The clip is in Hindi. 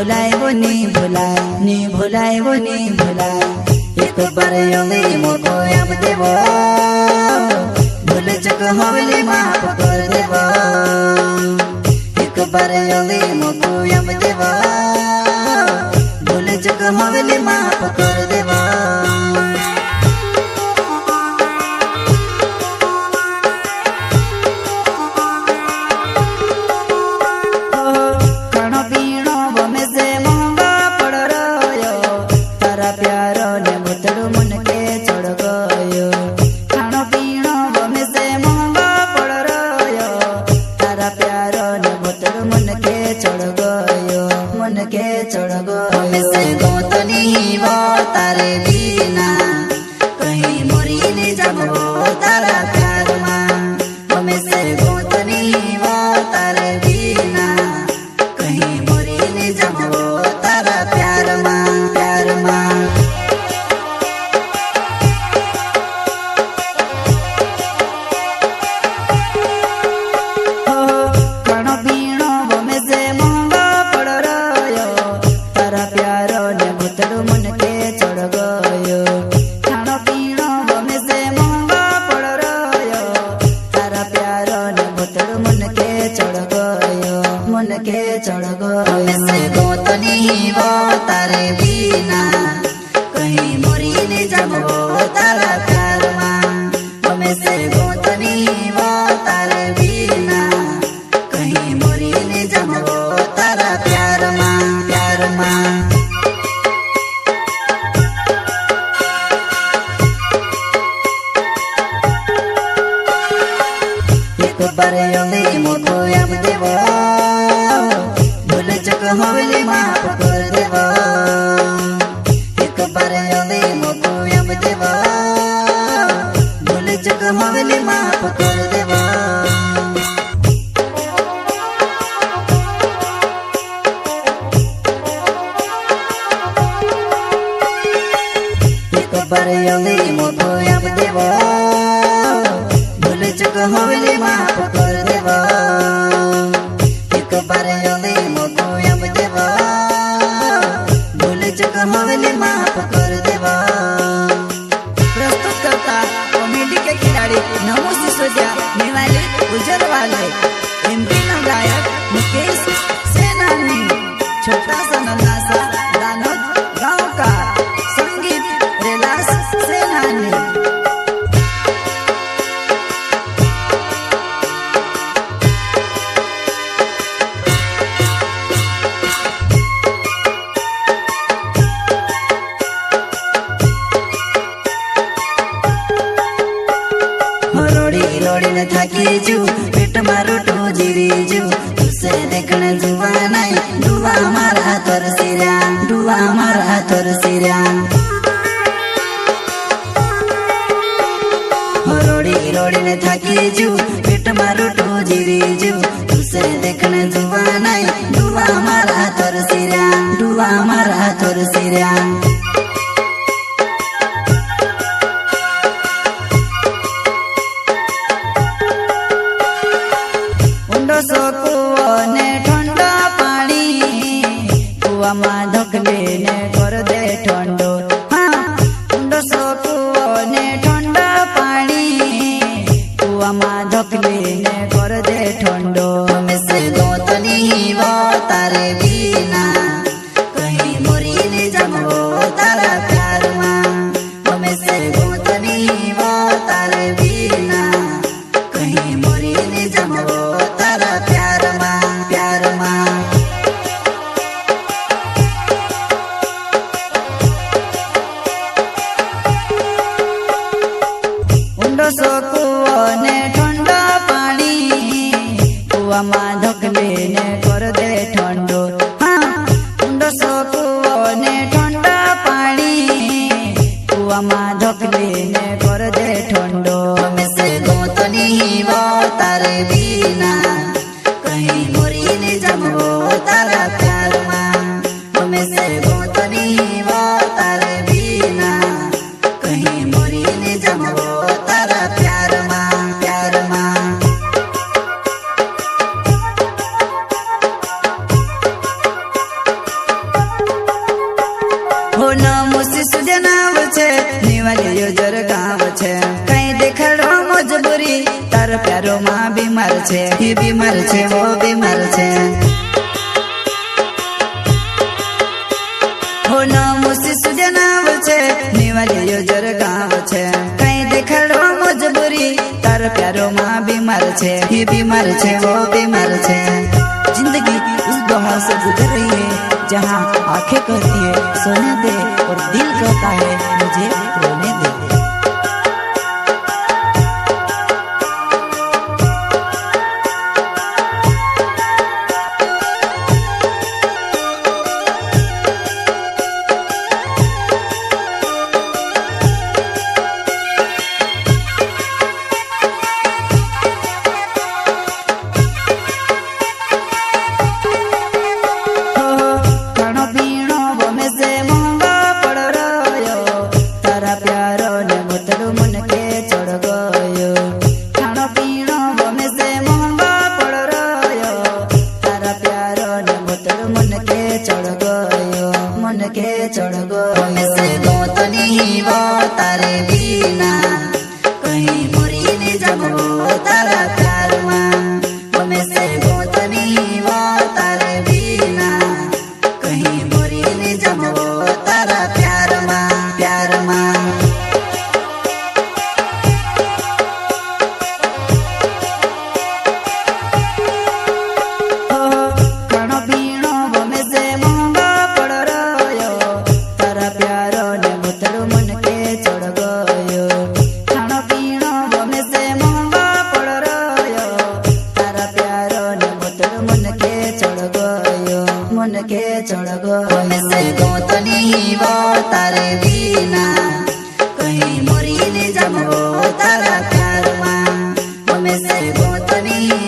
भुलाए वो नहीं भुलाए वो नहीं भुलाए। एक बार योगी मोको अब देवो भूल चुक होली माफ कर देवो। एक बार योगी मोको अब देवो भूल चुक होली माफ कर देवो। चढ़ गो से गोतनी वो तारे बिना कहीं मोरी नहीं जमो तारा प्यार माँ। हमें से गोतनी वो तारे बिना कहीं मोरी नहीं जमो तारा प्यार माँ प्यार माँ। चढ़ गो से गोतनी वो तारे बिना कहीं मोरी नहीं जमो तारा प्यार माँ। हमें से गोतनी वो तारे बिना कहीं मोरी नहीं जमो तारा प्यार माँ प्यार माँ। एक बार योगी मोको अब देवो होली माफ कर देवो। एक बार योगी मोको अब देवो भूल चुक होली माफ कर देवो। एक बार योगी मोको अब देवो भूल चुक होली माफ कर देवो। एक बार योगी मोको होली माफ कर देवा। प्रस्तुत करता कॉमेडी के खिलाड़ी नमो सिसोदिया निवाले उजरवाले एमपी गायक मुकेश सेनानी छोटा सा नन्हा सा दानोद गाँव का संगीत रेलास सेनानी। रोड़ी न थाकी जू पेट मारो टो जीरी जू तुसे देखने जुआ नहीं डुआ मारा तोर सिरा डुआ मारा तोर सिरा। रोड़ी न थाकी जू पेट मारो टो जीरी जू तुसे देखने जुआ नहीं डुआ मारा तोर सिरा डुआ मारा तोर सिरा। कुआने ठंडा पानी कुआ माँ धोकले ने कर दे ठंडो। हाँ कुआने ठंडा पानी कुआ माँ धोकले ने कर दे ठंडो। हमें से गोतनी वो तारे बिना कहीं मोरी नहीं जमो तारा प्यार माँ। हमें से गोतनी वो तारे बिना कहीं मोरी नहीं जमो तारा प्यार माँ प्यार माँ। प्यारो माँ बीमार छे, ही बीमार छे, वो बीमार छे। हो नाम शिशु जनाव छे, निवालियो जर गाँव छे। कहीं देखाड़ो मजबूरी, तार प्यारो माँ बीमार छे, ही बीमार छे, वो बीमार छे। जिंदगी उस दौर से गुजर रही है जहाँ आंखें कहती है सोने दे और दिल कहता है मुझे रोने दे। चढ़ गो से गो तो नहीं वो तारे बिना कहीं मुरी नहीं जमो तारा प्यार माँ में से गो तो नहीं वो तारे बिना कहीं मुरी नहीं जमो तारा प्यार माँ, प्यार माँ। मन के चढ़ गो से गो तो नहीं वो तारे बिना कहीं मुरी नहीं जमो तारा प्यार माँ में से गो तो नहीं